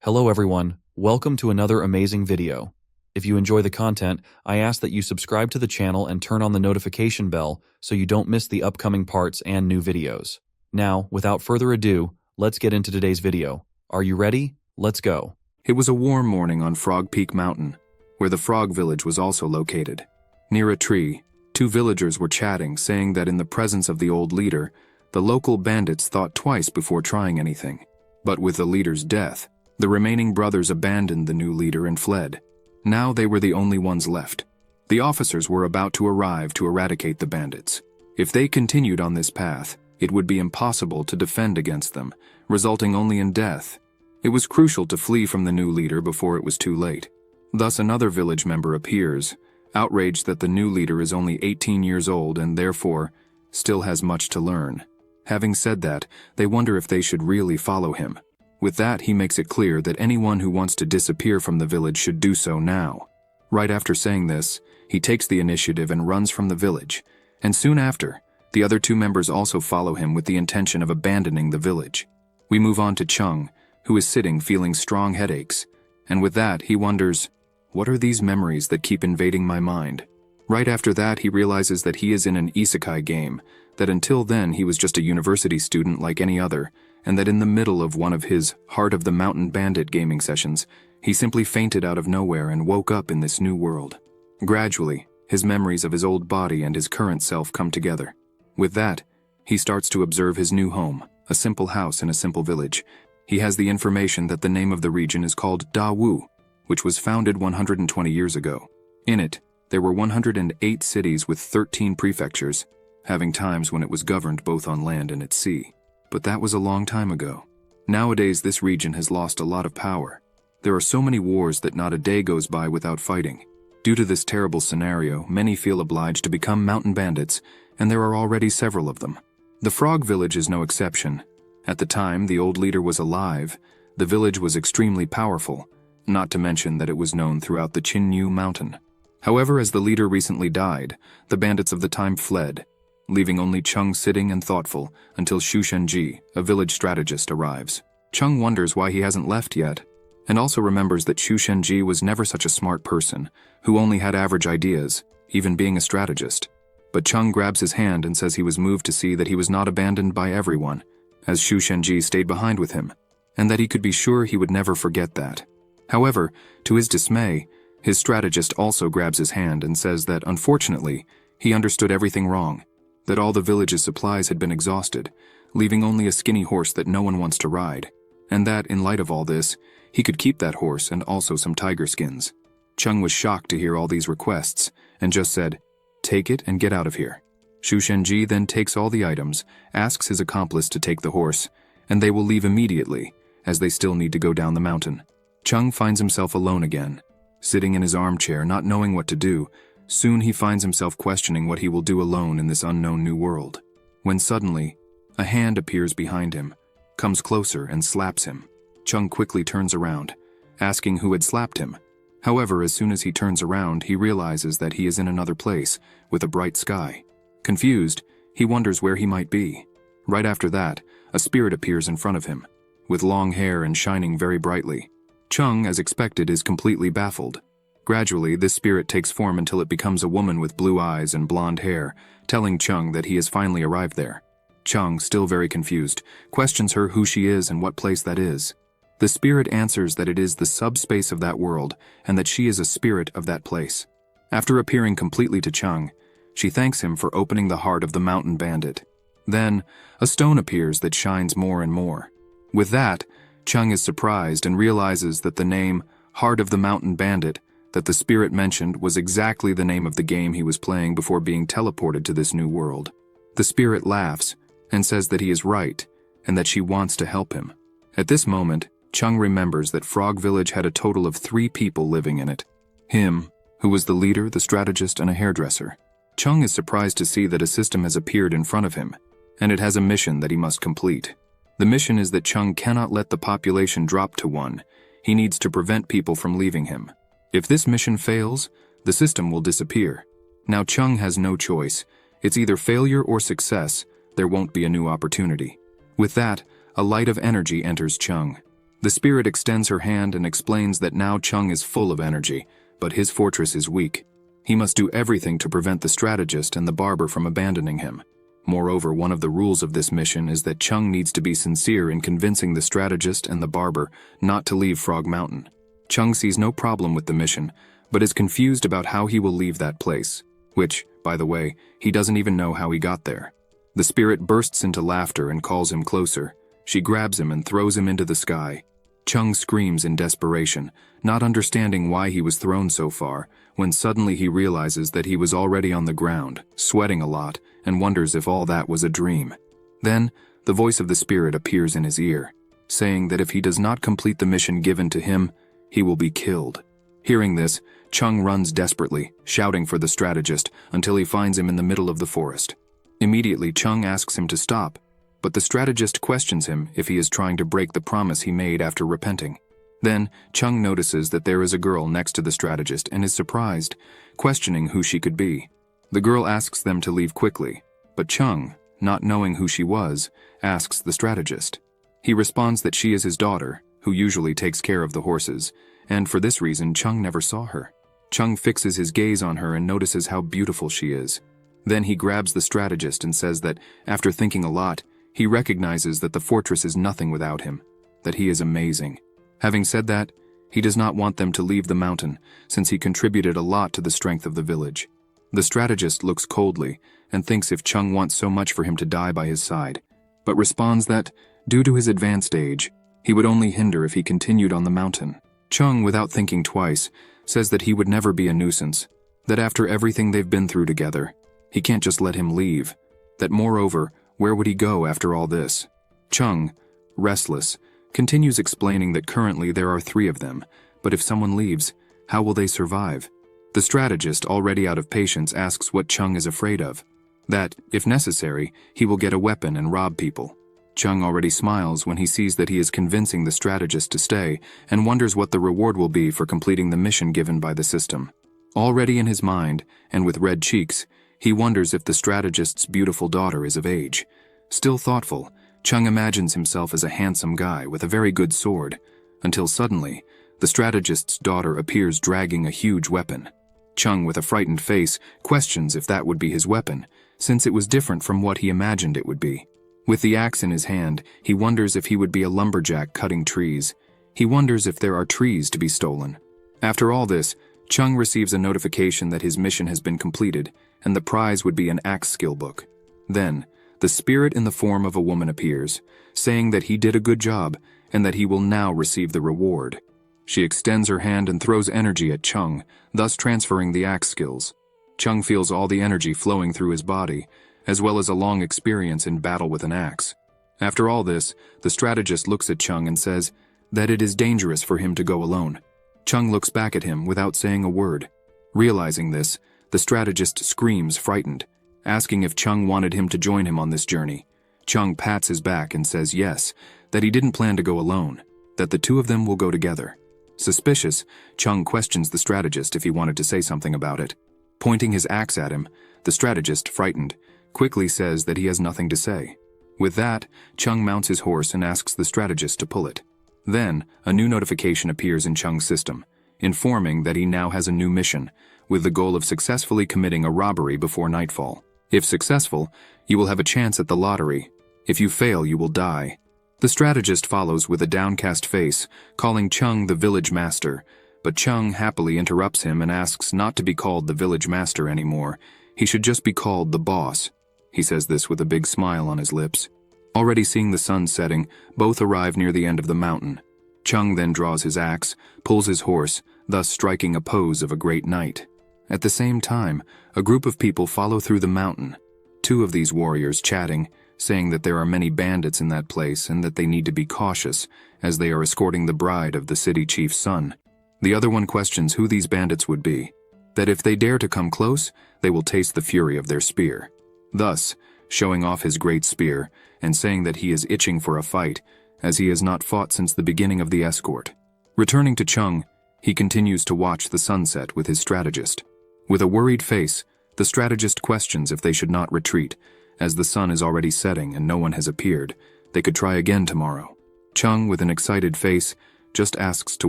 Hello everyone, welcome to another amazing video. If you enjoy the content, I ask that you subscribe to the channel and turn on the notification bell so you don't miss the upcoming parts and new videos. Now, without further ado, let's get into today's video. Are you ready? Let's go. It was a warm morning on Frog Peak Mountain, where the Frog Village was also located. Near a tree, two villagers were chatting, saying that in the presence of the old leader, the local bandits thought twice before trying anything. But with the leader's death, the remaining brothers abandoned the new leader and fled. Now they were the only ones left. The officers were about to arrive to eradicate the bandits. If they continued on this path, it would be impossible to defend against them, resulting only in death. It was crucial to flee from the new leader before it was too late. Thus another village member appears, outraged that the new leader is only 18 years old and therefore still has much to learn. Having said that, they wonder if they should really follow him. With that, he makes it clear that anyone who wants to disappear from the village should do so now. Right after saying this, he takes the initiative and runs from the village, and soon after, the other two members also follow him with the intention of abandoning the village. We move on to Chung, who is sitting feeling strong headaches, and with that, he wonders, what are these memories that keep invading my mind? Right after that, he realizes that he is in an isekai game, that until then he was just a university student like any other, and that in the middle of one of his Heart of the Mountain Bandit gaming sessions, he simply fainted out of nowhere and woke up in this new world. Gradually, his memories of his old body and his current self come together. With that, he starts to observe his new home, a simple house in a simple village. He has the information that the name of the region is called Dawu, which was founded 120 years ago. In it, there were 108 cities with 13 prefectures, having times when it was governed both on land and at sea. But that was a long time ago. Nowadays, this region has lost a lot of power. There are so many wars that not a day goes by without fighting. Due to this terrible scenario, many feel obliged to become mountain bandits, and there are already several of them. The Frog Village is no exception. At the time the old leader was alive, the village was extremely powerful, not to mention that it was known throughout the Chinyu mountain. However, as the leader recently died, the bandits of the time fled, leaving only Chung sitting and thoughtful until Shu Shenji, a village strategist, arrives. Chung wonders why he hasn't left yet, and also remembers that Shu Shenji was never such a smart person, who only had average ideas, even being a strategist. But Chung grabs his hand and says he was moved to see that he was not abandoned by everyone, as Shu Shenji stayed behind with him, and that he could be sure he would never forget that. However, to his dismay, his strategist also grabs his hand and says that, unfortunately, he understood everything wrong, that all the village's supplies had been exhausted, leaving only a skinny horse that no one wants to ride, and that, in light of all this, he could keep that horse and also some tiger skins. Chung was shocked to hear all these requests, and just said, "Take it and get out of here." Shu Shenji then takes all the items, asks his accomplice to take the horse, and they will leave immediately, as they still need to go down the mountain. Chung finds himself alone again, sitting in his armchair, not knowing what to do. Soon he finds himself questioning what he will do alone in this unknown new world, when suddenly, a hand appears behind him, comes closer and slaps him. Chung quickly turns around, asking who had slapped him. However, as soon as he turns around, he realizes that he is in another place, with a bright sky. Confused, he wonders where he might be. Right after that, a spirit appears in front of him, with long hair and shining very brightly. Chung, as expected, is completely baffled. Gradually, this spirit takes form until it becomes a woman with blue eyes and blonde hair, telling Chung that he has finally arrived there. Chung, still very confused, questions her who she is and what place that is. The spirit answers that it is the subspace of that world and that she is a spirit of that place. After appearing completely to Chung, she thanks him for opening the heart of the mountain bandit. Then, a stone appears that shines more and more. With that, Chung is surprised and realizes that the name Heart of the Mountain Bandit that the spirit mentioned was exactly the name of the game he was playing before being teleported to this new world. The spirit laughs and says that he is right and that she wants to help him. At this moment, Chung remembers that Frog Village had a total of 3 people living in it. Him, who was the leader, the strategist, and a hairdresser. Chung is surprised to see that a system has appeared in front of him, and it has a mission that he must complete. The mission is that Chung cannot let the population drop to 1. He needs to prevent people from leaving him. If this mission fails, the system will disappear. Now Chung has no choice. It's either failure or success. There won't be a new opportunity. With that, a light of energy enters Chung. The spirit extends her hand and explains that now Chung is full of energy, but his fortress is weak. He must do everything to prevent the strategist and the barber from abandoning him. Moreover, one of the rules of this mission is that Chung needs to be sincere in convincing the strategist and the barber not to leave Frog Mountain. Chung sees no problem with the mission, but is confused about how he will leave that place, which, by the way, he doesn't even know how he got there. The spirit bursts into laughter and calls him closer. She grabs him and throws him into the sky. Chung screams in desperation, not understanding why he was thrown so far, when suddenly he realizes that he was already on the ground, sweating a lot, and wonders if all that was a dream. Then, the voice of the spirit appears in his ear, saying that if he does not complete the mission given to him, he will be killed. Hearing this, Chung runs desperately, shouting for the strategist, until he finds him in the middle of the forest. Immediately, Chung asks him to stop, but the strategist questions him if he is trying to break the promise he made after repenting. Then, Chung notices that there is a girl next to the strategist and is surprised, questioning who she could be. The girl asks them to leave quickly, but Chung, not knowing who she was, asks the strategist. He responds that she is his daughter, who usually takes care of the horses, and for this reason Chung never saw her. Chung fixes his gaze on her and notices how beautiful she is. Then he grabs the strategist and says that, after thinking a lot, he recognizes that the fortress is nothing without him, that he is amazing. Having said that, he does not want them to leave the mountain, since he contributed a lot to the strength of the village. The strategist looks coldly and thinks if Chung wants so much for him to die by his side, but responds that, due to his advanced age, he would only hinder if he continued on the mountain. Chung, without thinking twice, says that he would never be a nuisance, that after everything they've been through together, he can't just let him leave, that moreover, where would he go after all this? Chung, restless, continues explaining that currently there are 3 of them, but if someone leaves, how will they survive? The strategist, already out of patience, asks what Chung is afraid of. That, if necessary, he will get a weapon and rob people. Chung already smiles when he sees that he is convincing the strategist to stay and wonders what the reward will be for completing the mission given by the system. Already in his mind, and with red cheeks, he wonders if the strategist's beautiful daughter is of age. Still thoughtful, Chung imagines himself as a handsome guy with a very good sword, until suddenly, the strategist's daughter appears dragging a huge weapon. Chung, with a frightened face, questions if that would be his weapon, since it was different from what he imagined it would be. With the axe in his hand, he wonders if he would be a lumberjack cutting trees. He wonders if there are trees to be stolen. After all this, Chung receives a notification that his mission has been completed, and the prize would be an axe skill book. Then, the spirit in the form of a woman appears, saying that he did a good job, and that he will now receive the reward. She extends her hand and throws energy at Chung, thus transferring the axe skills. Chung feels all the energy flowing through his body, as well as a long experience in battle with an axe. After all this, the strategist looks at Chung and says that it is dangerous for him to go alone. Chung looks back at him without saying a word. Realizing this, the strategist screams, frightened, asking if Chung wanted him to join him on this journey. Chung pats his back and says yes, that he didn't plan to go alone, that the 2 of them will go together. Suspicious, Chung questions the strategist if he wanted to say something about it. Pointing his axe at him, the strategist, frightened, quickly says that he has nothing to say. With that, Chung mounts his horse and asks the strategist to pull it. Then, a new notification appears in Chung's system, informing that he now has a new mission, with the goal of successfully committing a robbery before nightfall. If successful, you will have a chance at the lottery. If you fail, you will die. The strategist follows with a downcast face, calling Chung the village master, but Chung happily interrupts him and asks not to be called the village master anymore. He should just be called the boss. He says this with a big smile on his lips. Already seeing the sun setting, both arrive near the end of the mountain. Chung then draws his axe, pulls his horse, thus striking a pose of a great knight. At the same time, a group of people follow through the mountain. 2 of these warriors chatting, saying that there are many bandits in that place and that they need to be cautious, as they are escorting the bride of the city chief's son. The other one questions who these bandits would be, that if they dare to come close, they will taste the fury of their spear. Thus, showing off his great spear, and saying that he is itching for a fight, as he has not fought since the beginning of the escort. Returning to Chung, he continues to watch the sunset with his strategist. With a worried face, the strategist questions if they should not retreat, as the sun is already setting and no one has appeared. They could try again tomorrow. Chung, with an excited face, just asks to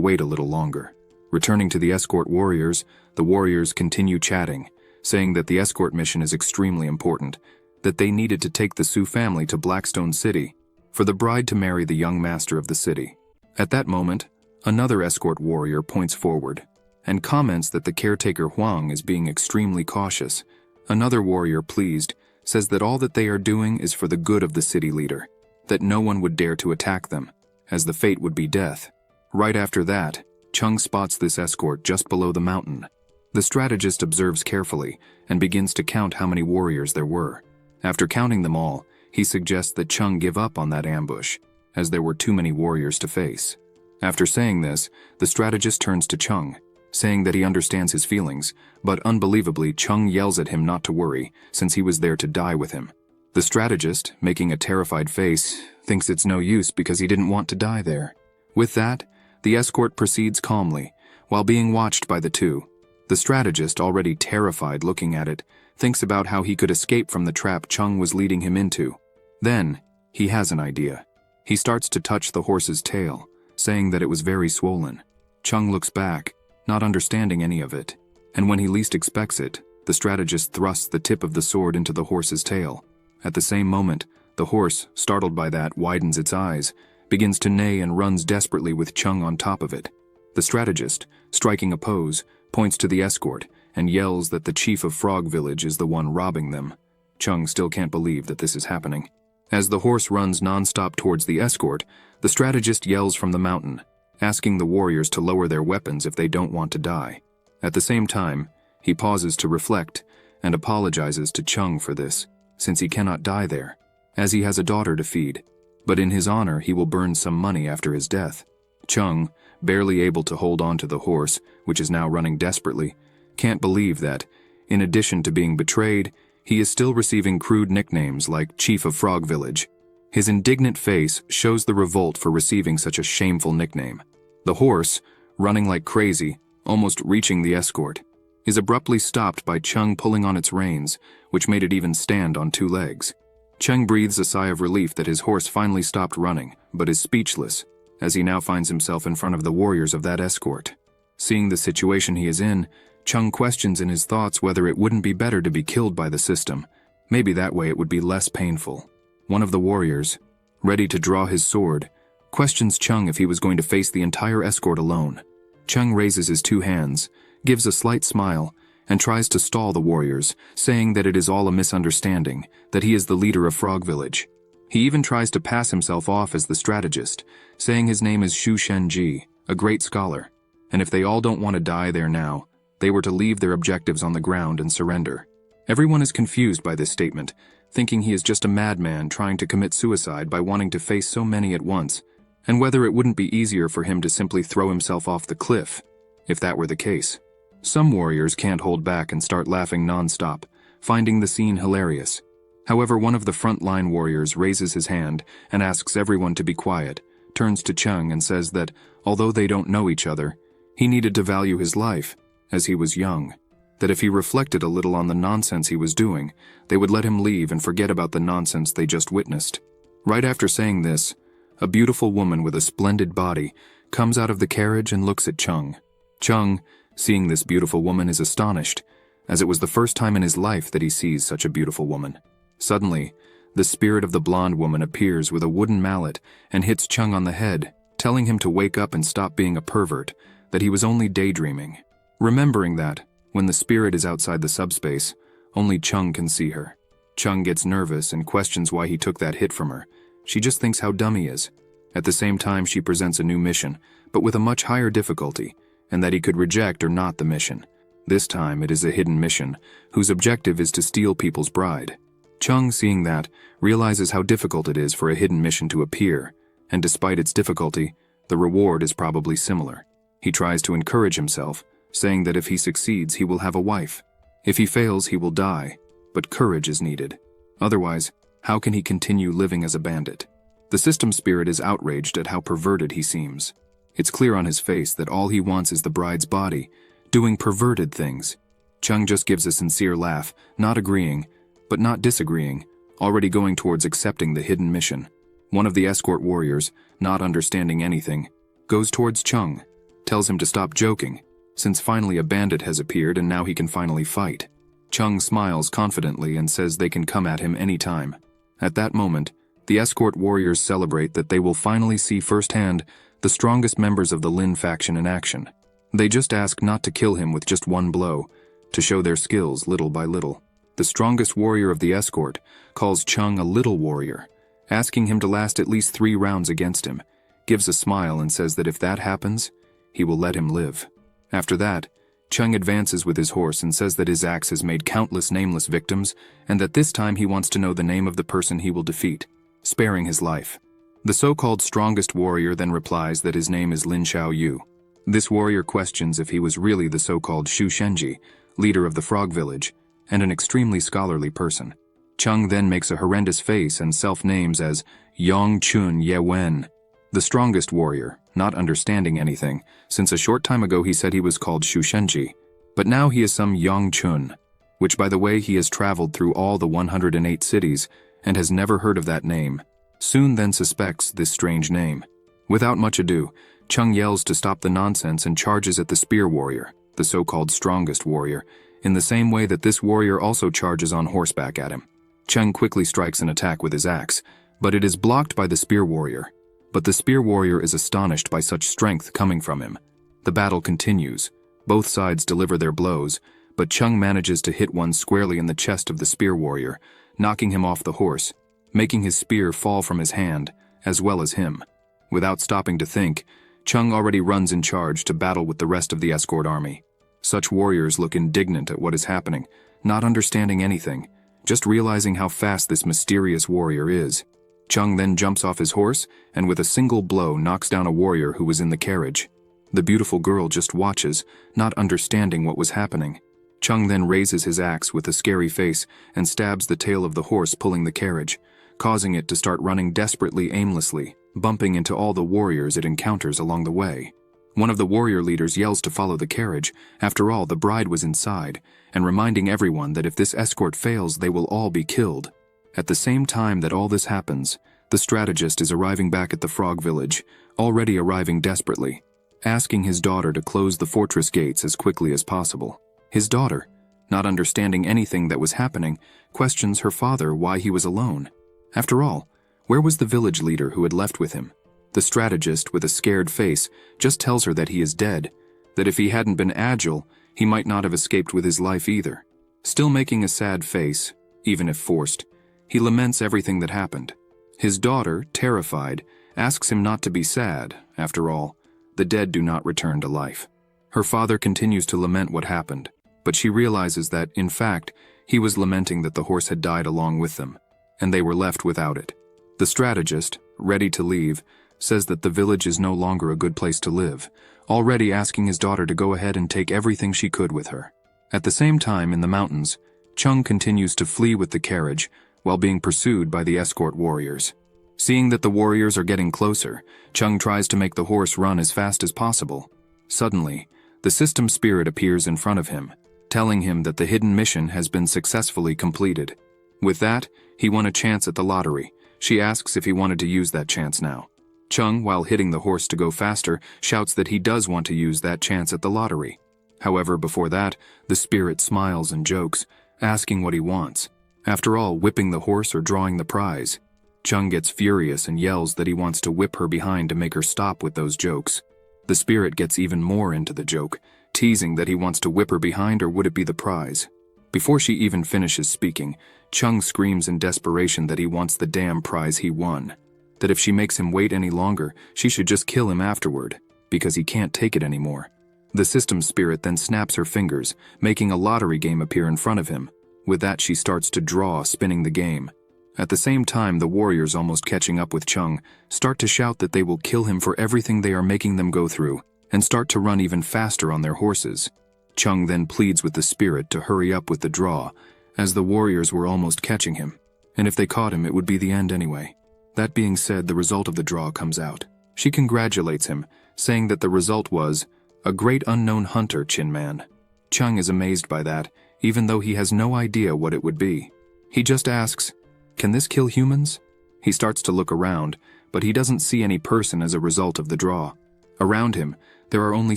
wait a little longer. Returning to the escort warriors, the warriors continue chatting, saying that the escort mission is extremely important, that they needed to take the Su family to Blackstone City for the bride to marry the young master of the city. At that moment, another escort warrior points forward and comments that the caretaker Huang is being extremely cautious. Another warrior, pleased, says that all that they are doing is for the good of the city leader, that no one would dare to attack them, as the fate would be death. Right after that, Chung spots this escort just below the mountain. The strategist observes carefully and begins to count how many warriors there were. After counting them all, he suggests that Chung give up on that ambush, as there were too many warriors to face. After saying this, the strategist turns to Chung, saying that he understands his feelings, but unbelievably Chung yells at him not to worry, since he was there to die with him. The strategist, making a terrified face, thinks it's no use because he didn't want to die there. With that, the escort proceeds calmly, while being watched by the two. The strategist, already terrified looking at it, thinks about how he could escape from the trap Chung was leading him into. Then, he has an idea. He starts to touch the horse's tail, saying that it was very swollen. Chung looks back, not understanding any of it, and when he least expects it, the strategist thrusts the tip of the sword into the horse's tail. At the same moment, the horse, startled by that, widens its eyes, begins to neigh and runs desperately with Chung on top of it. The strategist, striking a pose, points to the escort and yells that the chief of Frog Village is the one robbing them. Chung still can't believe that this is happening. As the horse runs non-stop towards the escort, the strategist yells from the mountain, asking the warriors to lower their weapons if they don't want to die. At the same time, he pauses to reflect and apologizes to Chung for this, since he cannot die there, as he has a daughter to feed. But in his honor, he will burn some money after his death. Chung, barely able to hold on to the horse, which is now running desperately, can't believe that, in addition to being betrayed, he is still receiving crude nicknames like Chief of Frog Village. His indignant face shows the revolt for receiving such a shameful nickname. The horse, running like crazy, almost reaching the escort, is abruptly stopped by Chung pulling on its reins, which made it even stand on two legs. Chung breathes a sigh of relief that his horse finally stopped running, but is speechless, as he now finds himself in front of the warriors of that escort. Seeing the situation he is in, Chung questions in his thoughts whether it wouldn't be better to be killed by the system. Maybe that way it would be less painful. One of the warriors, ready to draw his sword, questions Chung if he was going to face the entire escort alone. Chung raises his two hands, gives a slight smile, and tries to stall the warriors, saying that it is all a misunderstanding, that he is the leader of Frog Village. He even tries to pass himself off as the strategist, saying his name is Shu Shenji, a great scholar, and if they all don't want to die there now, they were to leave their objectives on the ground and surrender. Everyone is confused by this statement, thinking he is just a madman trying to commit suicide by wanting to face so many at once, and whether it wouldn't be easier for him to simply throw himself off the cliff, if that were the case. Some warriors can't hold back and start laughing non-stop, finding the scene hilarious. However, one of the front-line warriors raises his hand and asks everyone to be quiet, turns to Chung and says that, although they don't know each other, he needed to value his life, as he was young, that if he reflected a little on the nonsense he was doing, they would let him leave and forget about the nonsense they just witnessed. Right after saying this, a beautiful woman with a splendid body comes out of the carriage and looks at Chung. Chung, seeing this beautiful woman, is astonished, as it was the first time in his life that he sees such a beautiful woman. Suddenly, the spirit of the blonde woman appears with a wooden mallet and hits Chung on the head, telling him to wake up and stop being a pervert, that he was only daydreaming. Remembering that, when the spirit is outside the subspace, only Chung can see her. Chung gets nervous and questions why he took that hit from her. She just thinks how dumb he is. At the same time, she presents a new mission, but with a much higher difficulty, and that he could reject or not the mission. This time, it is a hidden mission, whose objective is to steal people's bride. Chung, seeing that, realizes how difficult it is for a hidden mission to appear, and despite its difficulty, the reward is probably similar. He tries to encourage himself, saying that if he succeeds, he will have a wife. If he fails, he will die, but courage is needed. Otherwise, how can he continue living as a bandit? The system spirit is outraged at how perverted he seems. It's clear on his face that all he wants is the bride's body, doing perverted things. Chung just gives a sincere laugh, not agreeing, but not disagreeing, already going towards accepting the hidden mission. One of the escort warriors, not understanding anything, goes towards Chung, tells him to stop joking, since finally a bandit has appeared and now he can finally fight. Chung smiles confidently and says they can come at him anytime. At that moment, the escort warriors celebrate that they will finally see firsthand the strongest members of the Lin faction in action. They just ask not to kill him with just one blow, to show their skills little by little. The strongest warrior of the escort calls Chung a little warrior, asking him to last at least 3 rounds against him, gives a smile and says that if that happens, he will let him live. After that, Chung advances with his horse and says that his axe has made countless nameless victims and that this time he wants to know the name of the person he will defeat, sparing his life. The so-called strongest warrior then replies that his name is Lin Xiaoyu. This warrior questions if he was really the so-called Shu Shenji, leader of the Frog Village, and an extremely scholarly person. Chung then makes a horrendous face and self-names as Yong Chun Ye Wen, the strongest warrior, not understanding anything, since a short time ago he said he was called Shu Shenji, but now he is some Yong Chun, which by the way he has traveled through all the 108 cities and has never heard of that name. Soon then suspects this strange name. Without much ado, Chung yells to stop the nonsense and charges at the spear warrior, the so-called strongest warrior, in the same way that this warrior also charges on horseback at him. Chung quickly strikes an attack with his axe, but it is blocked by the spear warrior. But the spear warrior is astonished by such strength coming from him. The battle continues. Both sides deliver their blows, but Chung manages to hit one squarely in the chest of the spear warrior, knocking him off the horse, making his spear fall from his hand, as well as him. Without stopping to think, Chung already runs in charge to battle with the rest of the escort army. Such warriors look indignant at what is happening, not understanding anything, just realizing how fast this mysterious warrior is. Chung then jumps off his horse and with a single blow knocks down a warrior who was in the carriage. The beautiful girl just watches, not understanding what was happening. Chung then raises his axe with a scary face and stabs the tail of the horse pulling the carriage, causing it to start running desperately aimlessly, bumping into all the warriors it encounters along the way. One of the warrior leaders yells to follow the carriage. After all, the bride was inside, and reminding everyone that if this escort fails, they will all be killed. At the same time that all this happens, the strategist is arriving back at the Frog Village, already arriving desperately, asking his daughter to close the fortress gates as quickly as possible. His daughter, not understanding anything that was happening, questions her father why he was alone. After all, where was the village leader who had left with him? The strategist, with a scared face, just tells her that he is dead, that if he hadn't been agile, he might not have escaped with his life either. Still making a sad face, even if forced, he laments everything that happened. His daughter, terrified, asks him not to be sad. After all, the dead do not return to life. Her father continues to lament what happened, but she realizes that, in fact, he was lamenting that the horse had died along with them, and they were left without it. The strategist, ready to leave, says that the village is no longer a good place to live, already asking his daughter to go ahead and take everything she could with her. At the same time, in the mountains, Chung continues to flee with the carriage, while being pursued by the escort warriors. Seeing that the warriors are getting closer, Chung tries to make the horse run as fast as possible. Suddenly, the system spirit appears in front of him, telling him that the hidden mission has been successfully completed. With that, he won a chance at the lottery. She asks if he wanted to use that chance now. Chung, while hitting the horse to go faster, shouts that he does want to use that chance at the lottery. However, before that, the spirit smiles and jokes, asking what he wants. After all, whipping the horse or drawing the prize. Chung gets furious and yells that he wants to whip her behind to make her stop with those jokes. The spirit gets even more into the joke, teasing that he wants to whip her behind or would it be the prize. Before she even finishes speaking, Chung screams in desperation that he wants the damn prize he won. That if she makes him wait any longer, she should just kill him afterward, because he can't take it anymore. The system spirit then snaps her fingers, making a lottery game appear in front of him. With that, she starts to draw, spinning the game. At the same time, the warriors, almost catching up with Chung, start to shout that they will kill him for everything they are making them go through, and start to run even faster on their horses. Chung then pleads with the spirit to hurry up with the draw, as the warriors were almost catching him, and if they caught him, it would be the end anyway. That being said, the result of the draw comes out. She congratulates him, saying that the result was, "A great unknown hunter, Chin Man." Chung is amazed by that, even though he has no idea what it would be. He just asks, "Can this kill humans?" He starts to look around, but he doesn't see any person as a result of the draw. Around him, there are only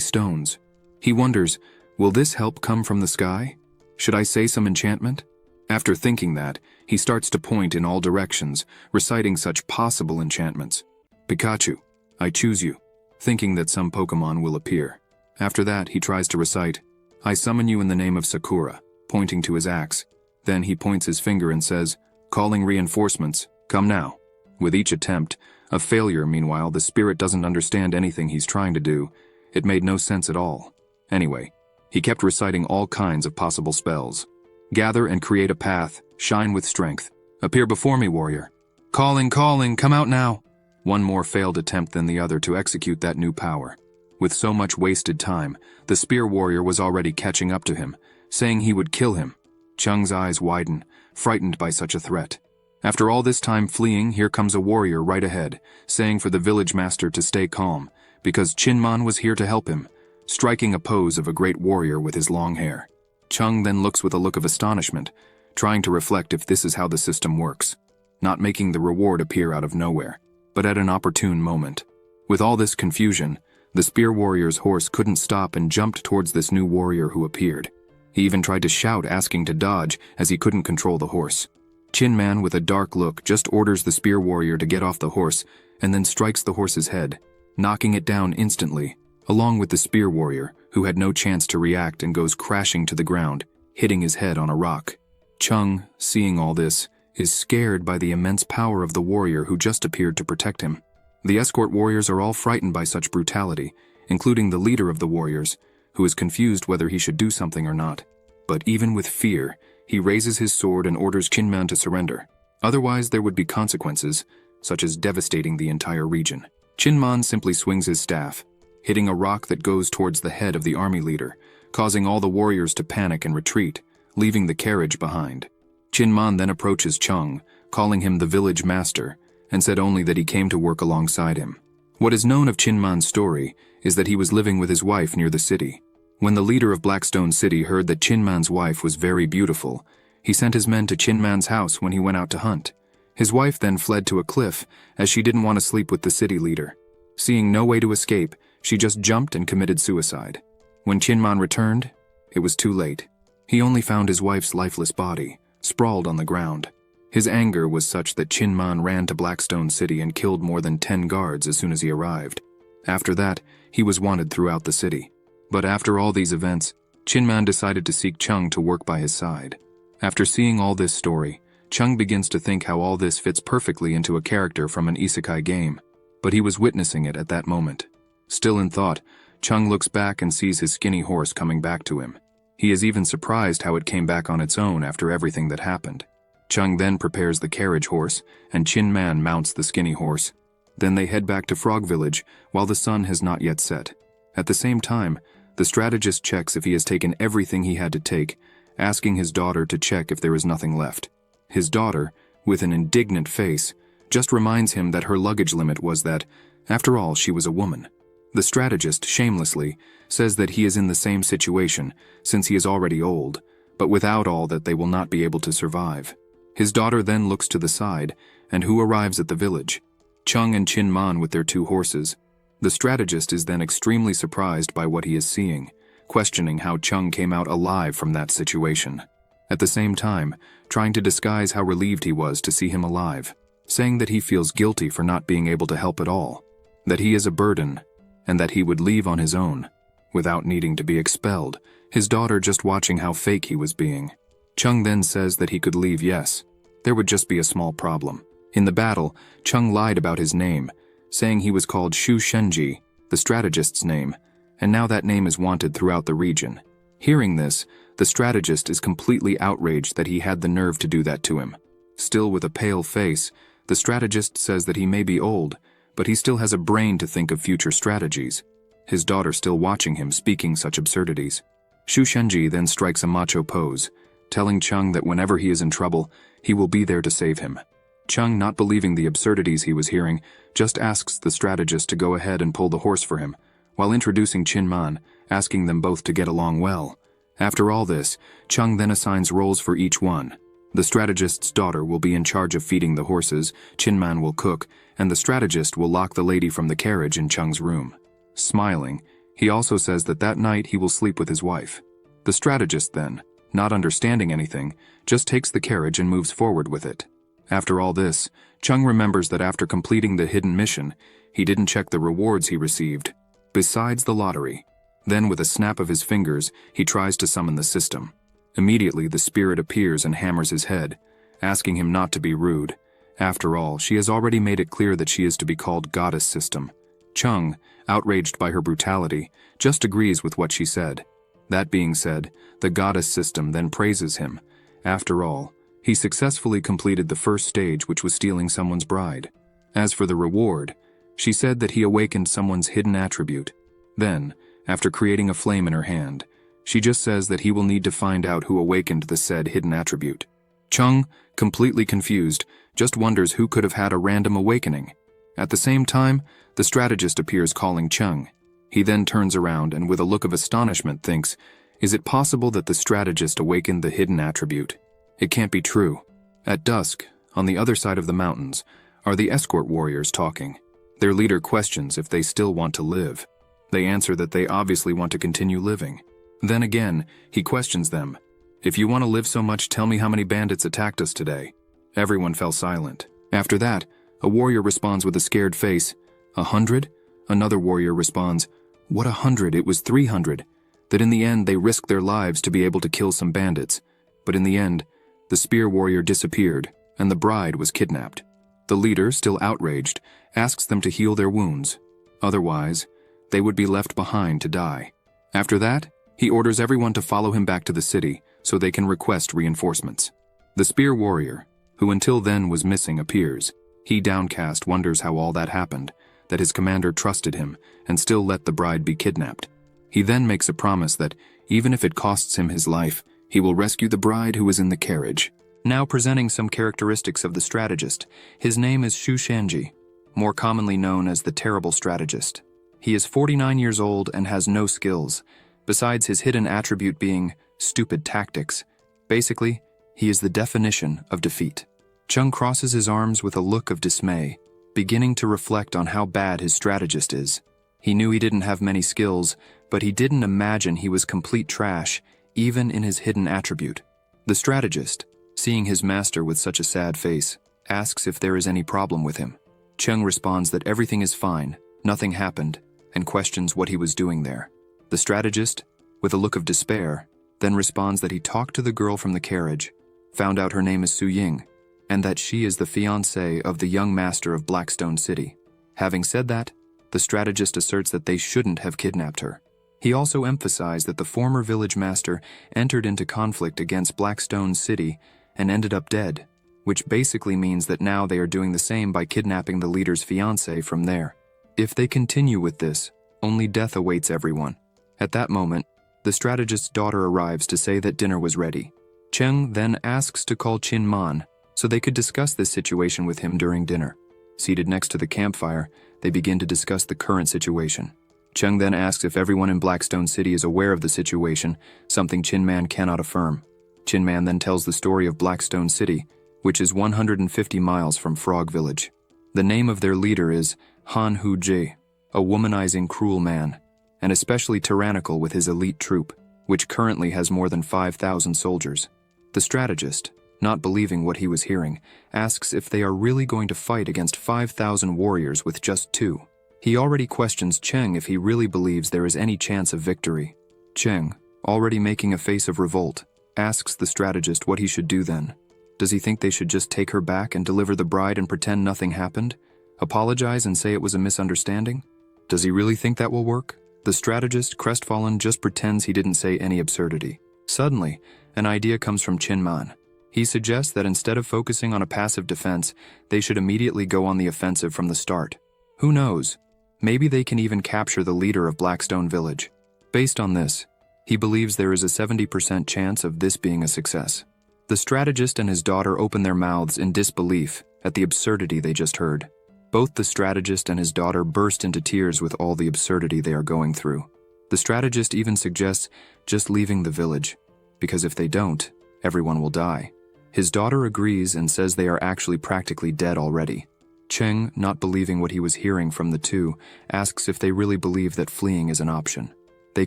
stones. He wonders, will this help come from the sky? Should I say some enchantment? After thinking that, he starts to point in all directions, reciting such possible enchantments. Pikachu, I choose you, thinking that some Pokemon will appear. After that, he tries to recite, I summon you in the name of Sakura, pointing to his axe. Then he points his finger and says, calling reinforcements, come now. With each attempt, a failure. Meanwhile, the spirit doesn't understand anything he's trying to do. It made no sense at all. Anyway, he kept reciting all kinds of possible spells. Gather and create a path, shine with strength. Appear before me, warrior. Calling, come out now. One more failed attempt than the other to execute that new power. With so much wasted time, the spear warrior was already catching up to him, saying he would kill him. Chung's eyes widen, frightened by such a threat. After all this time fleeing, here comes a warrior right ahead, saying for the village master to stay calm, because Chinman was here to help him, striking a pose of a great warrior with his long hair. Chung then looks with a look of astonishment, trying to reflect if this is how the system works, not making the reward appear out of nowhere, but at an opportune moment. With all this confusion, the spear warrior's horse couldn't stop and jumped towards this new warrior who appeared. He even tried to shout, asking to dodge, as he couldn't control the horse. Chinman, with a dark look, just orders the spear warrior to get off the horse, and then strikes the horse's head, knocking it down instantly, along with the spear warrior, who had no chance to react and goes crashing to the ground, hitting his head on a rock. Chung, seeing all this, is scared by the immense power of the warrior who just appeared to protect him. The escort warriors are all frightened by such brutality, including the leader of the warriors, who is confused whether he should do something or not. But even with fear, he raises his sword and orders Chinman to surrender. Otherwise, there would be consequences, such as devastating the entire region. Chinman simply swings his staff, hitting a rock that goes towards the head of the army leader, causing all the warriors to panic and retreat, leaving the carriage behind. Chinman then approaches Chung, calling him the village master, and said only that he came to work alongside him. What is known of Chinman's story is that he was living with his wife near the city. When the leader of Blackstone City heard that Chinman's wife was very beautiful, he sent his men to Chinman's house when he went out to hunt. His wife then fled to a cliff, as she didn't want to sleep with the city leader. Seeing no way to escape, she just jumped and committed suicide. When Chinman returned, it was too late. He only found his wife's lifeless body, sprawled on the ground. His anger was such that Chinman ran to Blackstone City and killed more than 10 guards as soon as he arrived. After that, he was wanted throughout the city. But after all these events, Chinman decided to seek Chung to work by his side. After seeing all this story, Chung begins to think how all this fits perfectly into a character from an isekai game, but he was witnessing it at that moment. Still in thought, Chung looks back and sees his skinny horse coming back to him. He is even surprised how it came back on its own after everything that happened. Chung then prepares the carriage horse, and Chinman mounts the skinny horse. Then they head back to Frog Village while the sun has not yet set. At the same time, the strategist checks if he has taken everything he had to take, asking his daughter to check if there is nothing left. His daughter, with an indignant face, just reminds him that her luggage limit was that, after all, she was a woman. The strategist, shamelessly, says that he is in the same situation, since he is already old, but without all that they will not be able to survive. His daughter then looks to the side, and who arrives at the village? Chung and Chinman with their 2 horses. The strategist is then extremely surprised by what he is seeing, questioning how Chung came out alive from that situation. At the same time, trying to disguise how relieved he was to see him alive, saying that he feels guilty for not being able to help at all, that he is a burden, and that he would leave on his own, without needing to be expelled, his daughter just watching how fake he was being. Chung then says that he could leave, yes. There would just be a small problem. In the battle, Chung lied about his name, saying he was called Shu Shenji, the strategist's name, and now that name is wanted throughout the region. Hearing this, the strategist is completely outraged that he had the nerve to do that to him. Still with a pale face, the strategist says that he may be old, but he still has a brain to think of future strategies. His daughter still watching him speaking such absurdities. Shu Shenji then strikes a macho pose, telling Chung that whenever he is in trouble, he will be there to save him. Chung, not believing the absurdities he was hearing, just asks the strategist to go ahead and pull the horse for him, while introducing Chinman, asking them both to get along well. After all this, Chung then assigns roles for each one. The strategist's daughter will be in charge of feeding the horses, Chinman will cook, and the strategist will lock the lady from the carriage in Chung's room. Smiling, he also says that that night he will sleep with his wife. The strategist then, not understanding anything, just takes the carriage and moves forward with it. After all this, Chung remembers that after completing the hidden mission, he didn't check the rewards he received, besides the lottery. Then with a snap of his fingers, he tries to summon the system. Immediately, the spirit appears and hammers his head, asking him not to be rude. After all, she has already made it clear that she is to be called Goddess System. Chung, outraged by her brutality, just agrees with what she said. That being said, the Goddess System then praises him. After all, he successfully completed the first stage, which was stealing someone's bride. As for the reward, she said that he awakened someone's hidden attribute. Then, after creating a flame in her hand, she just says that he will need to find out who awakened the said hidden attribute. Chung, completely confused, just wonders who could have had a random awakening. At the same time, the strategist appears calling Chung. He then turns around and with a look of astonishment thinks, is it possible that the strategist awakened the hidden attribute? It can't be true. At dusk, on the other side of the mountains, are the escort warriors talking. Their leader questions if they still want to live. They answer that they obviously want to continue living. Then again, he questions them. If you want to live so much, tell me how many bandits attacked us today. Everyone fell silent. After that, a warrior responds with a scared face, 100? Another warrior responds, what 100? It was 300. That in the end they risked their lives to be able to kill some bandits. But in the end, the spear warrior disappeared, and the bride was kidnapped. The leader, still outraged, asks them to heal their wounds. Otherwise, they would be left behind to die. After that, he orders everyone to follow him back to the city so they can request reinforcements. The spear warrior, who until then was missing, appears. He, downcast, wonders how all that happened, that his commander trusted him and still let the bride be kidnapped. He then makes a promise that, even if it costs him his life, he will rescue the bride who is in the carriage. Now presenting some characteristics of the strategist, his name is Shu Shanji, more commonly known as the Terrible Strategist. He is 49 years old and has no skills, besides his hidden attribute being stupid tactics. Basically, he is the definition of defeat. Chung crosses his arms with a look of dismay, beginning to reflect on how bad his strategist is. He knew he didn't have many skills, but he didn't imagine he was complete trash, even in his hidden attribute. The strategist, seeing his master with such a sad face, asks if there is any problem with him. Chung responds that everything is fine, nothing happened, and questions what he was doing there. The strategist, with a look of despair, then responds that he talked to the girl from the carriage, found out her name is Su Ying, and that she is the fiancée of the young master of Blackstone City. Having said that, the strategist asserts that they shouldn't have kidnapped her. He also emphasized that the former village master entered into conflict against Blackstone City and ended up dead, which basically means that now they are doing the same by kidnapping the leader's fiancée from there. If they continue with this, only death awaits everyone. At that moment, the strategist's daughter arrives to say that dinner was ready. Cheng then asks to call Chin Man so they could discuss this situation with him during dinner. Seated next to the campfire, they begin to discuss the current situation. Cheng then asks if everyone in Blackstone City is aware of the situation, something Chin Man cannot affirm. Chin Man then tells the story of Blackstone City, which is 150 miles from Frog Village. The name of their leader is Han Hu Ji, a womanizing, cruel man, and especially tyrannical with his elite troop, which currently has more than 5,000 soldiers. The strategist, not believing what he was hearing, asks if they are really going to fight against 5,000 warriors with just 2. He already questions Cheng if he really believes there is any chance of victory. Cheng, already making a face of revolt, asks the strategist what he should do then. Does he think they should just take her back and deliver the bride and pretend nothing happened? Apologize and say it was a misunderstanding? Does he really think that will work? The strategist, crestfallen, just pretends he didn't say any absurdity. Suddenly, an idea comes from Chin Man. He suggests that instead of focusing on a passive defense, they should immediately go on the offensive from the start. Who knows? Maybe they can even capture the leader of Blackstone Village. Based on this, he believes there is a 70% chance of this being a success. The strategist and his daughter open their mouths in disbelief at the absurdity they just heard. Both the strategist and his daughter burst into tears with all the absurdity they are going through. The strategist even suggests just leaving the village, because if they don't, everyone will die. His daughter agrees and says they are actually practically dead already. Cheng, not believing what he was hearing from the two, asks if they really believe that fleeing is an option. They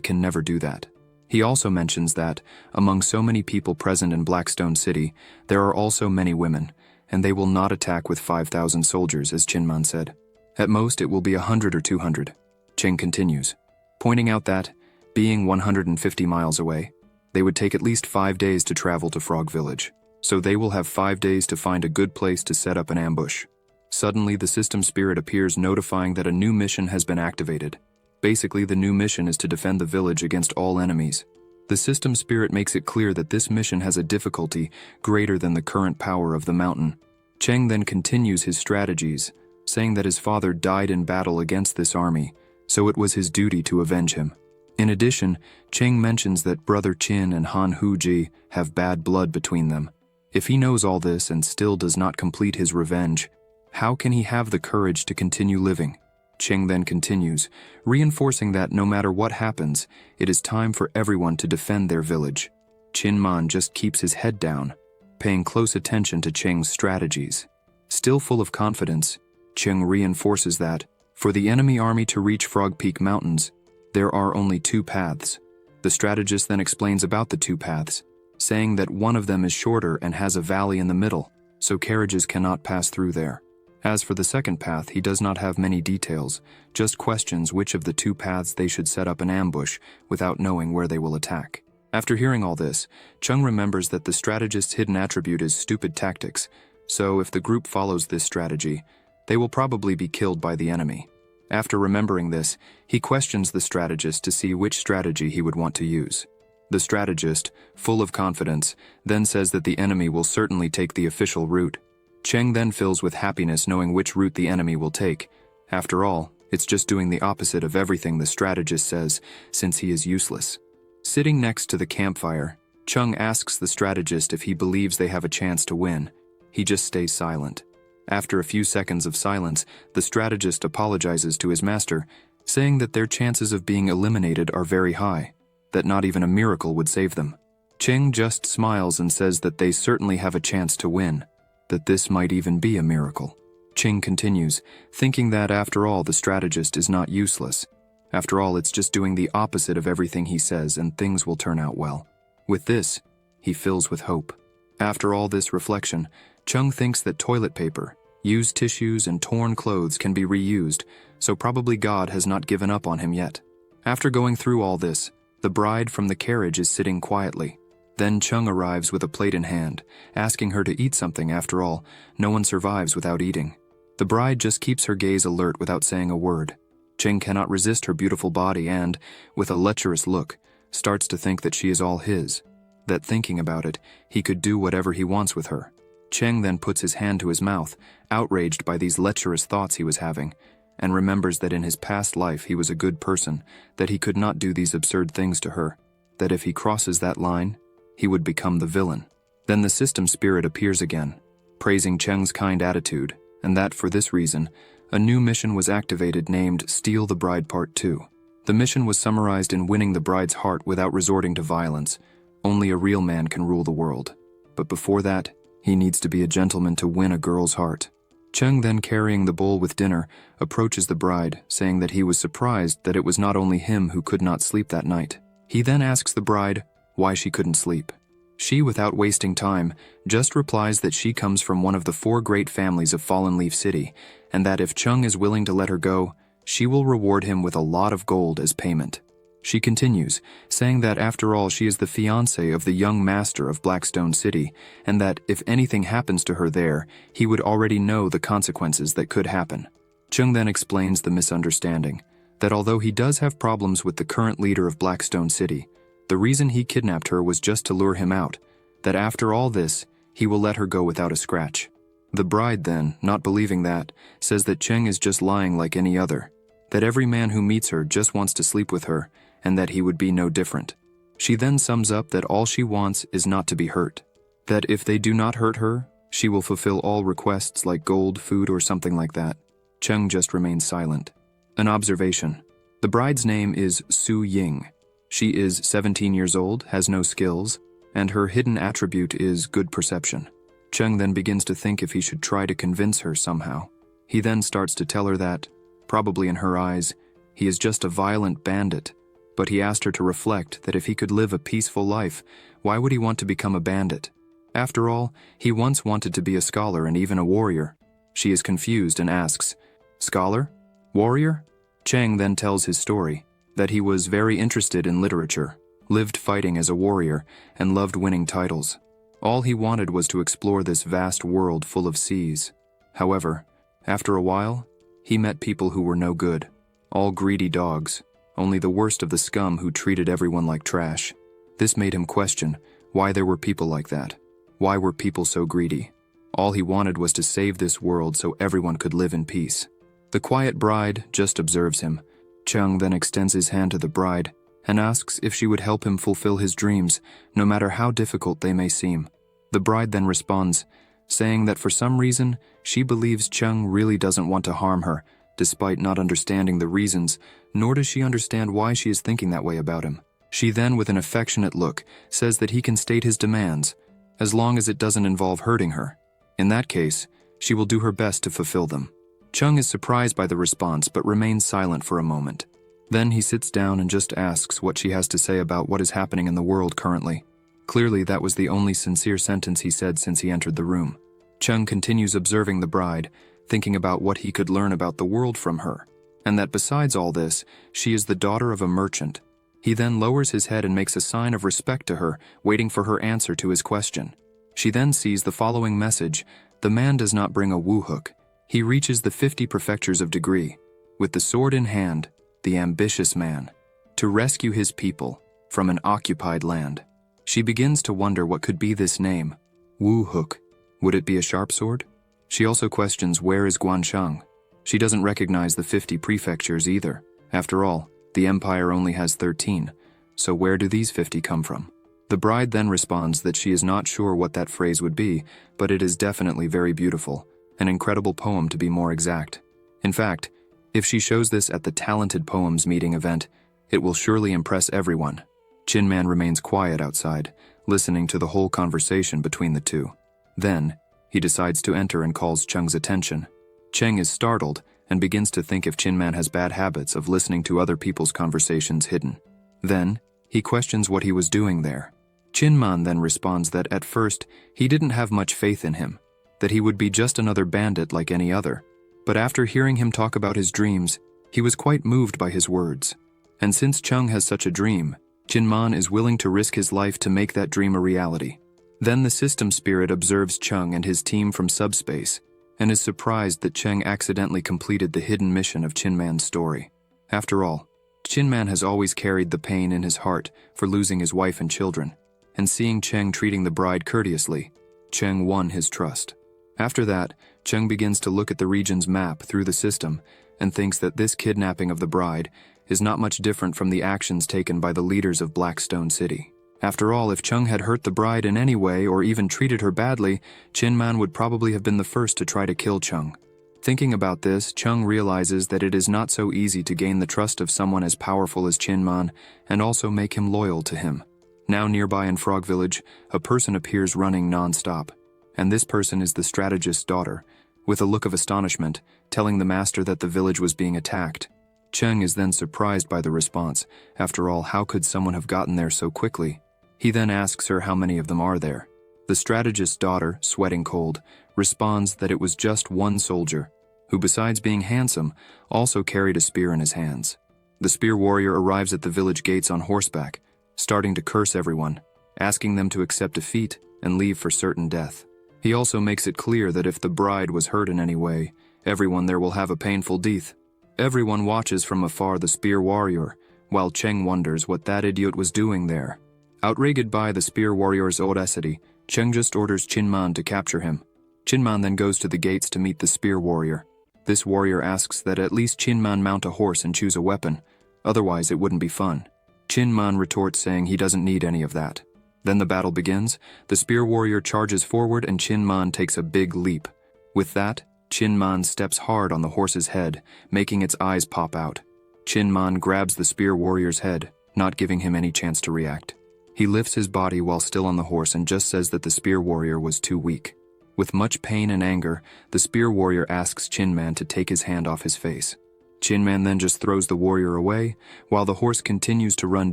can never do that. He also mentions that, among so many people present in Blackstone City, there are also many women, and they will not attack with 5,000 soldiers, as Chinman said. At most, it will be 100 or 200. Cheng continues, pointing out that, being 150 miles away, they would take at least 5 days to travel to Frog Village, so they will have 5 days to find a good place to set up an ambush. Suddenly, the system spirit appears notifying that a new mission has been activated. Basically, the new mission is to defend the village against all enemies. The system spirit makes it clear that this mission has a difficulty greater than the current power of the mountain. Cheng then continues his strategies, saying that his father died in battle against this army, so it was his duty to avenge him. In addition, Cheng mentions that brother Qin and Han Huji have bad blood between them. If he knows all this and still does not complete his revenge, how can he have the courage to continue living? Cheng then continues, reinforcing that no matter what happens, it is time for everyone to defend their village. Qin Man just keeps his head down, paying close attention to Cheng's strategies. Still full of confidence, Cheng reinforces that, for the enemy army to reach Frog Peak Mountains, there are only 2 paths. The strategist then explains about the 2 paths, saying that one of them is shorter and has a valley in the middle, so carriages cannot pass through there. As for the second path, he does not have many details, just questions which of the 2 paths they should set up an ambush without knowing where they will attack. After hearing all this, Chung remembers that the strategist's hidden attribute is stupid tactics, so if the group follows this strategy, they will probably be killed by the enemy. After remembering this, he questions the strategist to see which strategy he would want to use. The strategist, full of confidence, then says that the enemy will certainly take the official route. Cheng then fills with happiness knowing which route the enemy will take. After all, it's just doing the opposite of everything the strategist says, since he is useless. Sitting next to the campfire, Chung asks the strategist if he believes they have a chance to win. He just stays silent. After a few seconds of silence, the strategist apologizes to his master, saying that their chances of being eliminated are very high, that not even a miracle would save them. Cheng just smiles and says that they certainly have a chance to win, that this might even be a miracle. Cheng continues, thinking that after all the strategist is not useless. After all, it's just doing the opposite of everything he says and things will turn out well. With this, he fills with hope. After all this reflection, Chung thinks that toilet paper, used tissues, and torn clothes can be reused, so probably God has not given up on him yet. After going through all this, the bride from the carriage is sitting quietly. Then Chung arrives with a plate in hand, asking her to eat something. After all, no one survives without eating. The bride just keeps her gaze alert without saying a word. Cheng cannot resist her beautiful body and, with a lecherous look, starts to think that she is all his, that thinking about it, he could do whatever he wants with her. Cheng then puts his hand to his mouth, outraged by these lecherous thoughts he was having, and remembers that in his past life he was a good person, that he could not do these absurd things to her, that if he crosses that line, he would become the villain. Then the system spirit appears again, praising Cheng's kind attitude, and that for this reason, a new mission was activated named Steal the Bride Part 2. The mission was summarized in winning the bride's heart without resorting to violence. Only a real man can rule the world. But before that, he needs to be a gentleman to win a girl's heart. Cheng, then carrying the bowl with dinner, approaches the bride, saying that he was surprised that it was not only him who could not sleep that night. He then asks the bride why she couldn't sleep. She, without wasting time, just replies that she comes from one of the 4 great families of Fallen Leaf City, and that if Chung is willing to let her go, she will reward him with a lot of gold as payment. She continues, saying that after all she is the fiancée of the young master of Blackstone City, and that if anything happens to her there, he would already know the consequences that could happen. Chung then explains the misunderstanding, that although he does have problems with the current leader of Blackstone City, the reason he kidnapped her was just to lure him out, that after all this, he will let her go without a scratch. The bride then, not believing that, says that Cheng is just lying like any other, that every man who meets her just wants to sleep with her, and that he would be no different. She then sums up that all she wants is not to be hurt, that if they do not hurt her, she will fulfill all requests like gold, food, or something like that. Cheng just remains silent. An observation. The bride's name is Su Ying. She is 17 years old, has no skills, and her hidden attribute is good perception. Cheng then begins to think if he should try to convince her somehow. He then starts to tell her that, probably in her eyes, he is just a violent bandit, but he asked her to reflect that if he could live a peaceful life, why would he want to become a bandit? After all, he once wanted to be a scholar and even a warrior. She is confused and asks, "Scholar? Warrior?" Cheng then tells his story, that he was very interested in literature, lived fighting as a warrior, and loved winning titles. All he wanted was to explore this vast world full of seas. However, after a while, he met people who were no good, all greedy dogs, only the worst of the scum who treated everyone like trash. This made him question why there were people like that. Why were people so greedy? All he wanted was to save this world so everyone could live in peace. The quiet bride just observes him. Cheng then extends his hand to the bride and asks if she would help him fulfill his dreams, no matter how difficult they may seem. The bride then responds, saying that for some reason, she believes Cheng really doesn't want to harm her, despite not understanding the reasons, nor does she understand why she is thinking that way about him. She then, with an affectionate look, says that he can state his demands, as long as it doesn't involve hurting her. In that case, she will do her best to fulfill them. Cheng is surprised by the response but remains silent for a moment. Then he sits down and just asks what she has to say about what is happening in the world currently. Clearly, that was the only sincere sentence he said since he entered the room. Cheng continues observing the bride, thinking about what he could learn about the world from her, and that besides all this, she is the daughter of a merchant. He then lowers his head and makes a sign of respect to her, waiting for her answer to his question. She then sees the following message: the man does not bring a woo-hook. He reaches the 50 prefectures of degree, with the sword in hand, the ambitious man, to rescue his people from an occupied land. She begins to wonder what could be this name. Woo-hook. Would it be a sharp sword? She also questions where is Guansheng. She doesn't recognize the 50 prefectures either. After all, the empire only has 13, so where do these 50 come from? The bride then responds that she is not sure what that phrase would be, but it is definitely very beautiful, an incredible poem to be more exact. In fact, if she shows this at the Talented Poems meeting event, it will surely impress everyone. Chinman remains quiet outside, listening to the whole conversation between the two. Then, he decides to enter and calls Cheng's attention. Cheng is startled and begins to think if Chinman has bad habits of listening to other people's conversations hidden. Then, he questions what he was doing there. Chinman then responds that at first, he didn't have much faith in him, that he would be just another bandit like any other. But after hearing him talk about his dreams, he was quite moved by his words. And since Cheng has such a dream, Chinman is willing to risk his life to make that dream a reality. Then the system spirit observes Cheng and his team from subspace, and is surprised that Cheng accidentally completed the hidden mission of Chinman's story. After all, Chinman has always carried the pain in his heart for losing his wife and children, and seeing Cheng treating the bride courteously, Cheng won his trust. After that, Cheng begins to look at the region's map through the system and thinks that this kidnapping of the bride is not much different from the actions taken by the leaders of Blackstone City. After all, if Cheng had hurt the bride in any way or even treated her badly, Chinman would probably have been the first to try to kill Cheng. Thinking about this, Cheng realizes that it is not so easy to gain the trust of someone as powerful as Chinman and also make him loyal to him. Now nearby in Frog Village, a person appears running non-stop, and this person is the strategist's daughter, with a look of astonishment, telling the master that the village was being attacked. Cheng is then surprised by the response. After all, how could someone have gotten there so quickly? He then asks her how many of them are there. The strategist's daughter, sweating cold, responds that it was just one soldier, who besides being handsome, also carried a spear in his hands. The spear warrior arrives at the village gates on horseback, starting to curse everyone, asking them to accept defeat and leave for certain death. He also makes it clear that if the bride was hurt in any way, everyone there will have a painful death. Everyone watches from afar the spear warrior, while Cheng wonders what that idiot was doing there. Outraged by the spear warrior's audacity, Cheng just orders Chinman to capture him. Chinman then goes to the gates to meet the spear warrior. This warrior asks that at least Chinman mount a horse and choose a weapon, otherwise it wouldn't be fun. Chinman retorts saying he doesn't need any of that. Then the battle begins. The spear warrior charges forward and Chinman takes a big leap. With that, Chinman steps hard on the horse's head, making its eyes pop out. Chinman grabs the spear warrior's head, not giving him any chance to react. He lifts his body while still on the horse and just says that the spear warrior was too weak. With much pain and anger, the spear warrior asks Chin Man to take his hand off his face. Chin Man then just throws the warrior away, while the horse continues to run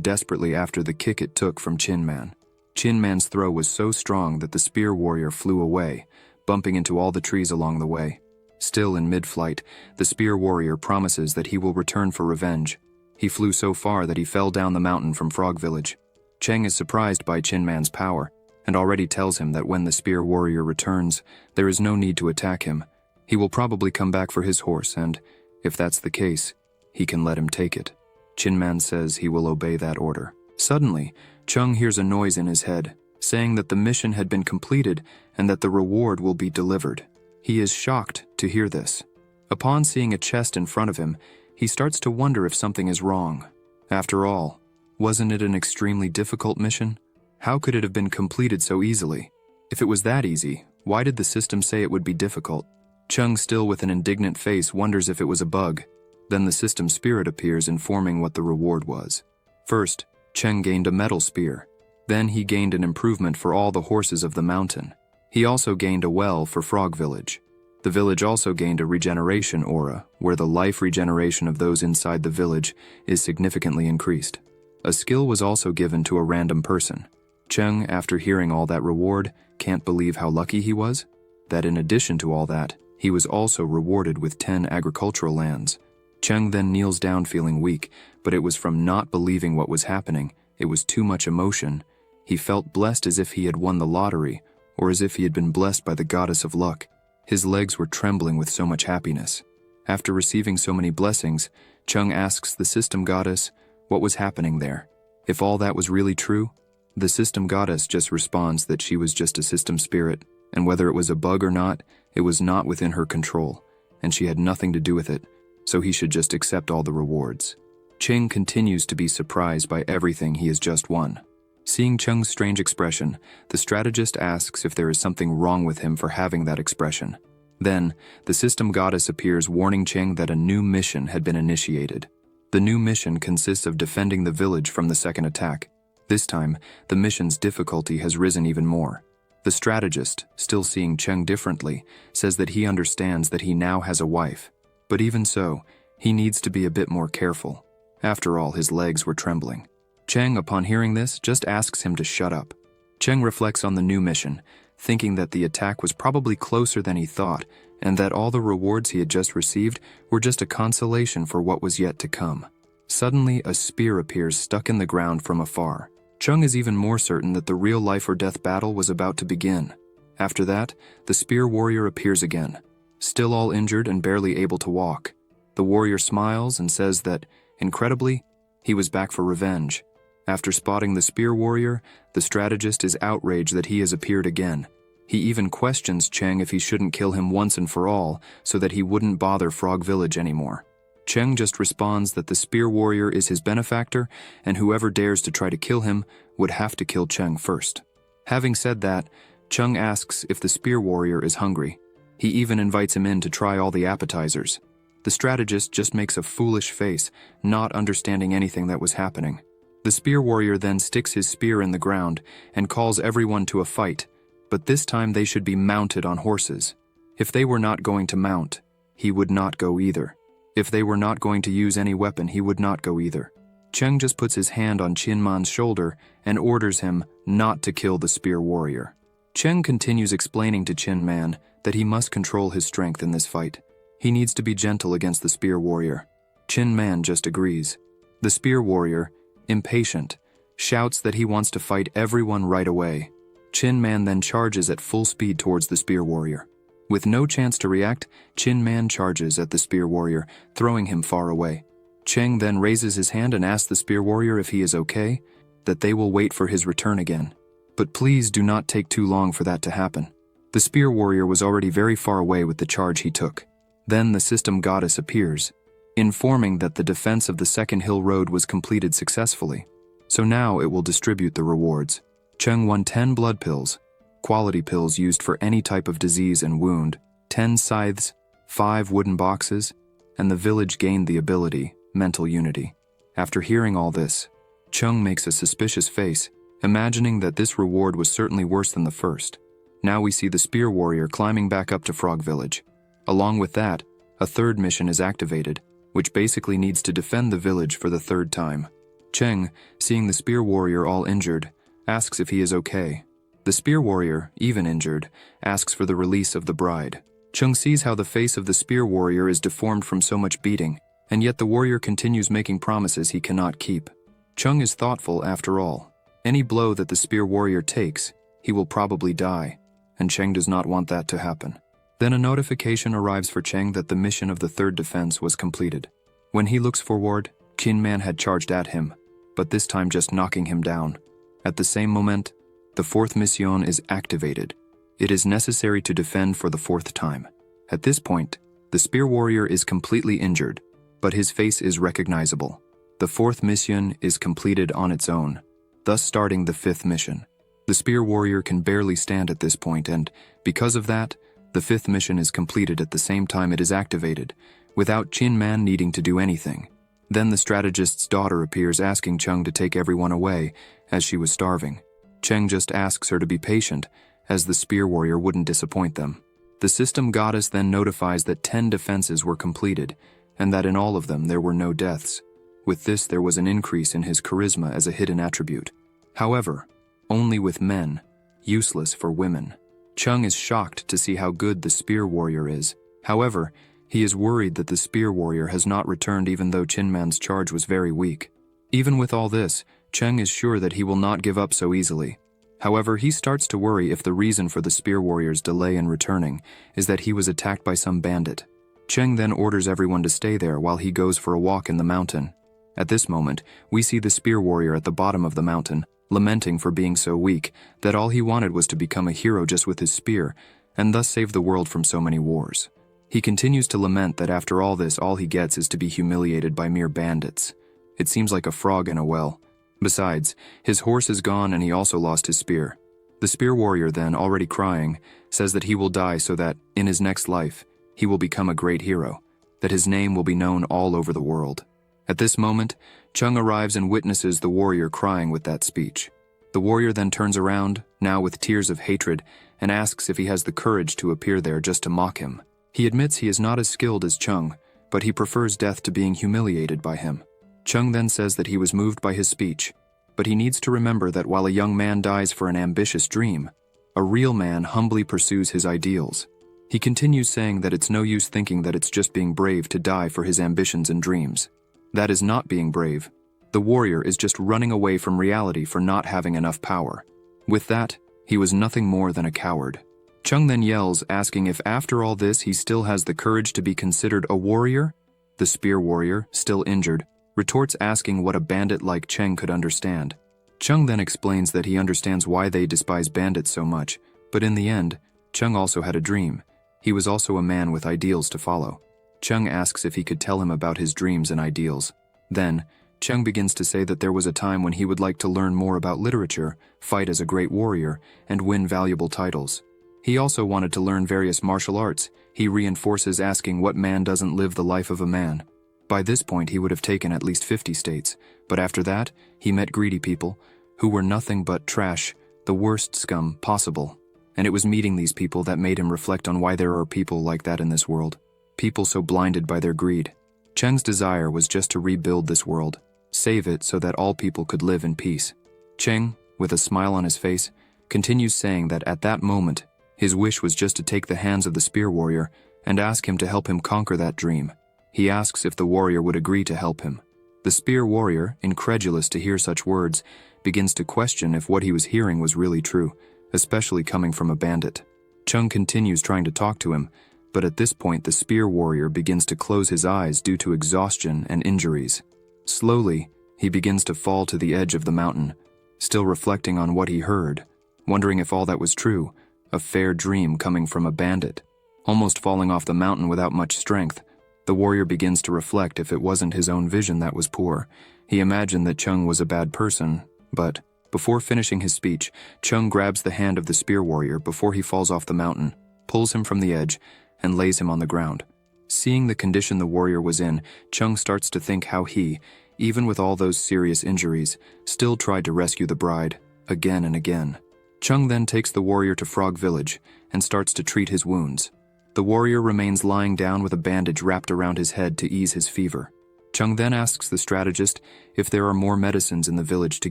desperately after the kick it took from Chin Man. Chin Man's throw was so strong that the spear warrior flew away, bumping into all the trees along the way. Still in mid-flight, the spear warrior promises that he will return for revenge. He flew so far that he fell down the mountain from Frog Village. Cheng is surprised by Chin Man's power, and already tells him that when the spear warrior returns, there is no need to attack him. He will probably come back for his horse, and, if that's the case, he can let him take it. Chin Man says he will obey that order. Suddenly, Chung hears a noise in his head, saying that the mission had been completed and that the reward will be delivered. He is shocked to hear this. Upon seeing a chest in front of him, he starts to wonder if something is wrong. After all, wasn't it an extremely difficult mission? How could it have been completed so easily? If it was that easy, why did the system say it would be difficult? Chung, still with an indignant face, wonders if it was a bug. Then the system spirit appears, informing what the reward was. First, Cheng gained a metal spear. Then he gained an improvement for all the horses of the mountain. He also gained a well for Frog Village. The village also gained a regeneration aura, where the life regeneration of those inside the village is significantly increased. A skill was also given to a random person. Cheng, after hearing all that reward, can't believe how lucky he was. That in addition to all that, he was also rewarded with 10 agricultural lands. Cheng then kneels down feeling weak, but it was from not believing what was happening. It was too much emotion. He felt blessed as if he had won the lottery, or as if he had been blessed by the goddess of luck. His legs were trembling with so much happiness. After receiving so many blessings, Chung asks the system goddess what was happening there. If all that was really true, the system goddess just responds that she was just a system spirit, and whether it was a bug or not, it was not within her control, and she had nothing to do with it, so he should just accept all the rewards. Cheng continues to be surprised by everything he has just won. Seeing Cheng's strange expression, the strategist asks if there is something wrong with him for having that expression. Then, the system goddess appears, warning Cheng that a new mission had been initiated. The new mission consists of defending the village from the second attack. This time, the mission's difficulty has risen even more. The strategist, still seeing Cheng differently, says that he understands that he now has a wife. But even so, he needs to be a bit more careful. After all, his legs were trembling. Cheng, upon hearing this, just asks him to shut up. Cheng reflects on the new mission, thinking that the attack was probably closer than he thought, and that all the rewards he had just received were just a consolation for what was yet to come. Suddenly, a spear appears stuck in the ground from afar. Chung is even more certain that the real life-or-death battle was about to begin. After that, the spear warrior appears again, still all injured and barely able to walk. The warrior smiles and says that, incredibly, he was back for revenge. After spotting the spear warrior, the strategist is outraged that he has appeared again. He even questions Cheng if he shouldn't kill him once and for all, so that he wouldn't bother Frog Village anymore. Cheng just responds that the spear warrior is his benefactor, and whoever dares to try to kill him would have to kill Cheng first. Having said that, Cheng asks if the spear warrior is hungry. He even invites him in to try all the appetizers. The strategist just makes a foolish face, not understanding anything that was happening. The spear warrior then sticks his spear in the ground and calls everyone to a fight, but this time they should be mounted on horses. If they were not going to mount, he would not go either. If they were not going to use any weapon, he would not go either. Cheng just puts his hand on Chin Man's shoulder and orders him not to kill the spear warrior. Cheng continues explaining to Chin Man that he must control his strength in this fight. He needs to be gentle against the spear warrior. Chin Man just agrees. The spear warrior, impatient, shouts that he wants to fight everyone right away. Chin Man then charges at full speed towards the spear warrior. With no chance to react, Chin Man charges at the spear warrior, throwing him far away. Cheng then raises his hand and asks the spear warrior if he is okay, that they will wait for his return again. But please do not take too long for that to happen. The spear warrior was already very far away with the charge he took. Then the system goddess appears, informing that the defense of the second hill road was completed successfully. So now it will distribute the rewards. Cheng won 10 blood pills, quality pills used for any type of disease and wound, 10 scythes, 5 wooden boxes, and the village gained the ability, mental unity. After hearing all this, Chung makes a suspicious face, imagining that this reward was certainly worse than the first. Now we see the spear warrior climbing back up to Frog Village. Along with that, a third mission is activated, which basically needs to defend the village for the third time. Cheng, seeing the spear warrior all injured, asks if he is okay. The spear warrior, even injured, asks for the release of the bride. Cheng sees how the face of the spear warrior is deformed from so much beating, and yet the warrior continues making promises he cannot keep. Cheng is thoughtful after all. Any blow that the spear warrior takes, he will probably die, and Cheng does not want that to happen. Then a notification arrives for Cheng that the mission of the third defense was completed. When he looks forward, Qin Man had charged at him, but this time just knocking him down. At the same moment, the fourth mission is activated. It is necessary to defend for the fourth time. At this point, the spear warrior is completely injured, but his face is recognizable. The fourth mission is completed on its own, thus starting the fifth mission. The spear warrior can barely stand at this point, and because of that, the fifth mission is completed at the same time it is activated, without Qin Man needing to do anything. Then the strategist's daughter appears asking Cheng to take everyone away, as she was starving. Cheng just asks her to be patient, as the spear warrior wouldn't disappoint them. The system goddess then notifies that 10 defenses were completed, and that in all of them there were no deaths. With this there was an increase in his charisma as a hidden attribute. However, only with men, useless for women. Cheng is shocked to see how good the spear warrior is. However, he is worried that the spear warrior has not returned even though Qin Man's charge was very weak. Even with all this, Cheng is sure that he will not give up so easily. However, he starts to worry if the reason for the spear warrior's delay in returning is that he was attacked by some bandit. Cheng then orders everyone to stay there while he goes for a walk in the mountain. At this moment, we see the spear warrior at the bottom of the mountain, lamenting for being so weak that all he wanted was to become a hero just with his spear, and thus save the world from so many wars. He continues to lament that after all this, all he gets is to be humiliated by mere bandits. It seems like a frog in a well. Besides, his horse is gone and he also lost his spear. The spear warrior then, already crying, says that he will die so that, in his next life, he will become a great hero, that his name will be known all over the world. At this moment, Cheng arrives and witnesses the warrior crying with that speech. The warrior then turns around, now with tears of hatred, and asks if he has the courage to appear there just to mock him. He admits he is not as skilled as Cheng, but he prefers death to being humiliated by him. Cheng then says that he was moved by his speech, but he needs to remember that while a young man dies for an ambitious dream, a real man humbly pursues his ideals. He continues saying that it's no use thinking that it's just being brave to die for his ambitions and dreams. That is not being brave. The warrior is just running away from reality for not having enough power. With that, he was nothing more than a coward. Cheng then yells, asking if after all this he still has the courage to be considered a warrior. The spear warrior, still injured, retorts asking what a bandit like Cheng could understand. Cheng then explains that he understands why they despise bandits so much, but in the end, Cheng also had a dream. He was also a man with ideals to follow. Cheng asks if he could tell him about his dreams and ideals. Then, Cheng begins to say that there was a time when he would like to learn more about literature, fight as a great warrior, and win valuable titles. He also wanted to learn various martial arts. He reinforces asking what man doesn't live the life of a man. By this point he would have taken at least 50 states, but after that, he met greedy people, who were nothing but trash, the worst scum possible. And it was meeting these people that made him reflect on why there are people like that in this world. People so blinded by their greed. Cheng's desire was just to rebuild this world, save it so that all people could live in peace. Cheng, with a smile on his face, continues saying that at that moment, his wish was just to take the hands of the spear warrior and ask him to help him conquer that dream. He asks if the warrior would agree to help him. The spear warrior, incredulous to hear such words, begins to question if what he was hearing was really true, especially coming from a bandit. Cheng continues trying to talk to him, but at this point the spear warrior begins to close his eyes due to exhaustion and injuries. Slowly, he begins to fall to the edge of the mountain, still reflecting on what he heard, wondering if all that was true, a fair dream coming from a bandit. Almost falling off the mountain without much strength, the warrior begins to reflect if it wasn't his own vision that was poor. He imagined that Cheng was a bad person, but before finishing his speech, Cheng grabs the hand of the spear warrior before he falls off the mountain, pulls him from the edge, and lays him on the ground. Seeing the condition the warrior was in, Cheng starts to think how he, even with all those serious injuries, still tried to rescue the bride, again and again. Chung then takes the warrior to Frog Village and starts to treat his wounds. The warrior remains lying down with a bandage wrapped around his head to ease his fever. Chung then asks the strategist if there are more medicines in the village to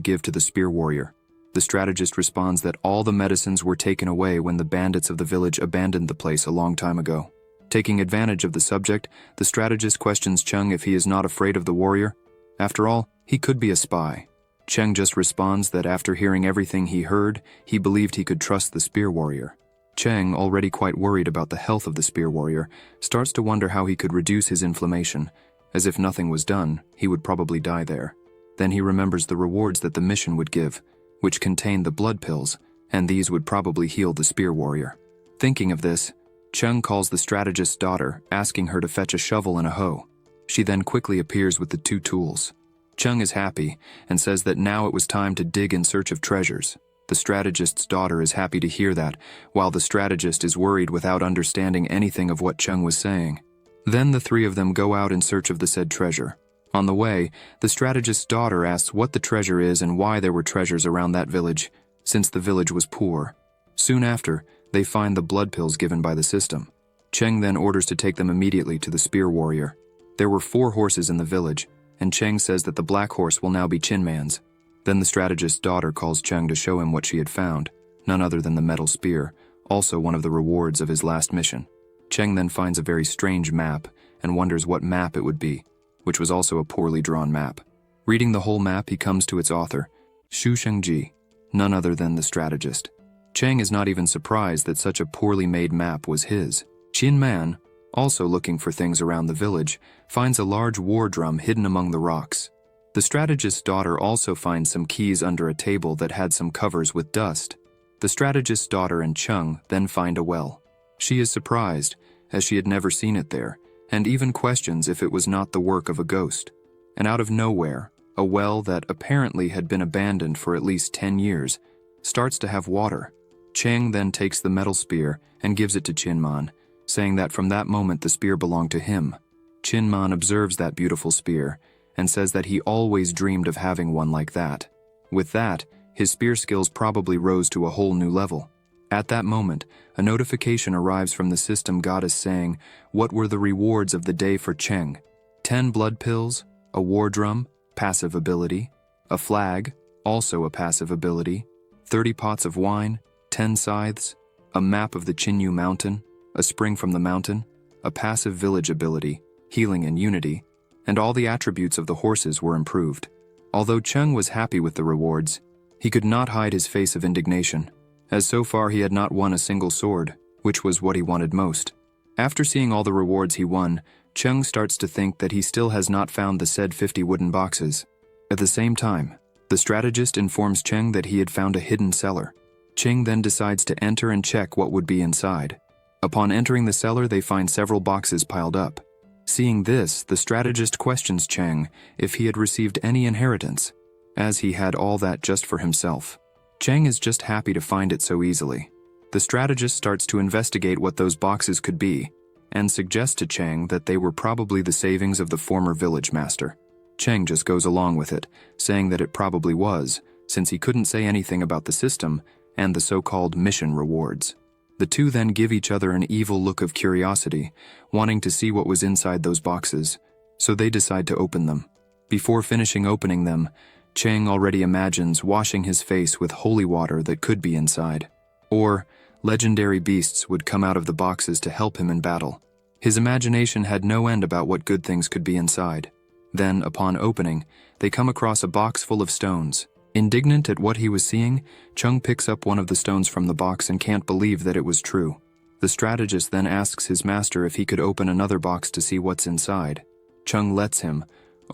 give to the spear warrior. The strategist responds that all the medicines were taken away when the bandits of the village abandoned the place a long time ago. Taking advantage of the subject, the strategist questions Chung if he is not afraid of the warrior. After all, he could be a spy. Chung just responds that after hearing everything he heard, he believed he could trust the spear warrior. Cheng, already quite worried about the health of the spear warrior, starts to wonder how he could reduce his inflammation. As if nothing was done, he would probably die there. Then he remembers the rewards that the mission would give, which contained the blood pills, and these would probably heal the spear warrior. Thinking of this, Chung calls the strategist's daughter, asking her to fetch a shovel and a hoe. She then quickly appears with the two tools. Chung is happy and says that now it was time to dig in search of treasures. The strategist's daughter is happy to hear that, while the strategist is worried without understanding anything of what Chung was saying. Then the three of them go out in search of the said treasure. On the way, the strategist's daughter asks what the treasure is and why there were treasures around that village, since the village was poor. Soon after, they find the blood pills given by the system. Cheng then orders to take them immediately to the spear warrior. There were 4 horses in the village, and Cheng says that the black horse will now be Chinman's. Then the strategist's daughter calls Cheng to show him what she had found, none other than the metal spear, also one of the rewards of his last mission. Cheng then finds a very strange map and wonders what map it would be, which was also a poorly drawn map. Reading the whole map, he comes to its author, Xu Shengji, none other than the strategist. Cheng is not even surprised that such a poorly made map was his. Qin Man, also looking for things around the village, finds a large war drum hidden among the rocks. The strategist's daughter also finds some keys under a table that had some covers with dust. The strategist's daughter and Chung then find a well. She is surprised, as she had never seen it there, and even questions if it was not the work of a ghost. And out of nowhere, a well that apparently had been abandoned for at least 10 years starts to have water. Cheng then takes the metal spear and gives it to Chinman, saying that from that moment the spear belonged to him. Chinman observes that beautiful spear and says that he always dreamed of having one like that. With that, his spear skills probably rose to a whole new level. At that moment, a notification arrives from the system goddess saying what were the rewards of the day for Cheng. 10 blood pills, a war drum, passive ability, a flag, also a passive ability, 30 pots of wine, 10 scythes, a map of the Chinyu mountain, a spring from the mountain, a passive village ability, healing and unity, and all the attributes of the horses were improved. Although Cheng was happy with the rewards, he could not hide his face of indignation, as so far he had not won a single sword, which was what he wanted most. After seeing all the rewards he won, Cheng starts to think that he still has not found the said 50 wooden boxes. At the same time, the strategist informs Cheng that he had found a hidden cellar. Cheng then decides to enter and check what would be inside. Upon entering the cellar, they find several boxes piled up. Seeing this, the strategist questions Cheng if he had received any inheritance, as he had all that just for himself. Cheng is just happy to find it so easily. The strategist starts to investigate what those boxes could be, and suggests to Cheng that they were probably the savings of the former village master. Cheng just goes along with it, saying that it probably was, since he couldn't say anything about the system and the so-called mission rewards. The two then give each other an evil look of curiosity, wanting to see what was inside those boxes, so they decide to open them. Before finishing opening them, Cheng already imagines washing his face with holy water that could be inside. Or, legendary beasts would come out of the boxes to help him in battle. His imagination had no end about what good things could be inside. Then, upon opening, they come across a box full of stones. Indignant at what he was seeing, Chung picks up one of the stones from the box and can't believe that it was true. The strategist then asks his master if he could open another box to see what's inside. Chung lets him,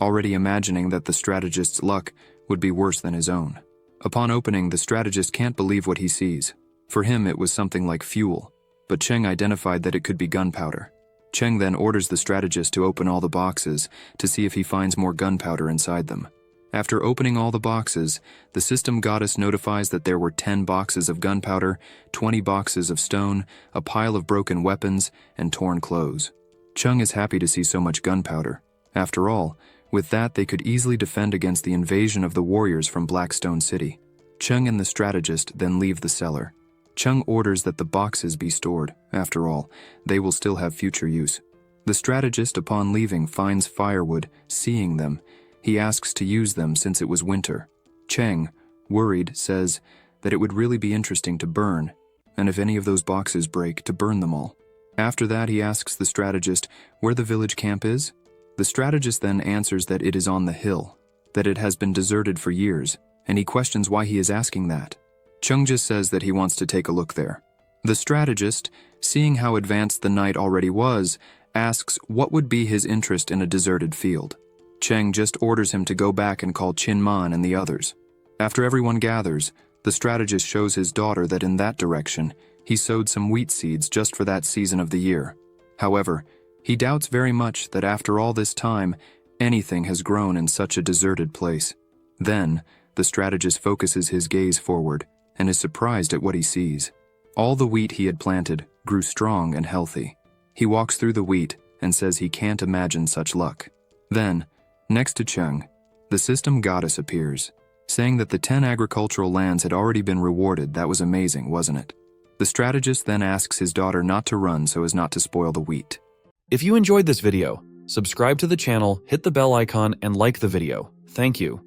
already imagining that the strategist's luck would be worse than his own. Upon opening, the strategist can't believe what he sees. For him, it was something like fuel, but Cheng identified that it could be gunpowder. Cheng then orders the strategist to open all the boxes to see if he finds more gunpowder inside them. After opening all the boxes, the system goddess notifies that there were 10 boxes of gunpowder, 20 boxes of stone, a pile of broken weapons, and torn clothes. Chung is happy to see so much gunpowder. After all, with that they could easily defend against the invasion of the warriors from Blackstone City. Cheng and the strategist then leave the cellar. Cheng orders that the boxes be stored. After all, they will still have future use. The strategist, upon leaving, finds firewood. Seeing them, he asks to use them since it was winter. Cheng, worried, says that it would really be interesting to burn, and if any of those boxes break, to burn them all. After that, he asks the strategist where the village camp is. The strategist then answers that it is on the hill, that it has been deserted for years, and he questions why he is asking that. Cheng just says that he wants to take a look there. The strategist, seeing how advanced the night already was, asks what would be his interest in a deserted field. Cheng just orders him to go back and call Chin Man and the others. After everyone gathers, the strategist shows his daughter that in that direction, he sowed some wheat seeds just for that season of the year. However, he doubts very much that after all this time, anything has grown in such a deserted place. Then, the strategist focuses his gaze forward and is surprised at what he sees. All the wheat he had planted grew strong and healthy. He walks through the wheat and says he can't imagine such luck. Then, next to Cheng, the system goddess appears, saying that the 10 agricultural lands had already been rewarded. That was amazing, wasn't it? The strategist then asks his daughter not to run so as not to spoil the wheat. If you enjoyed this video, subscribe to the channel, hit the bell icon, and like the video. Thank you.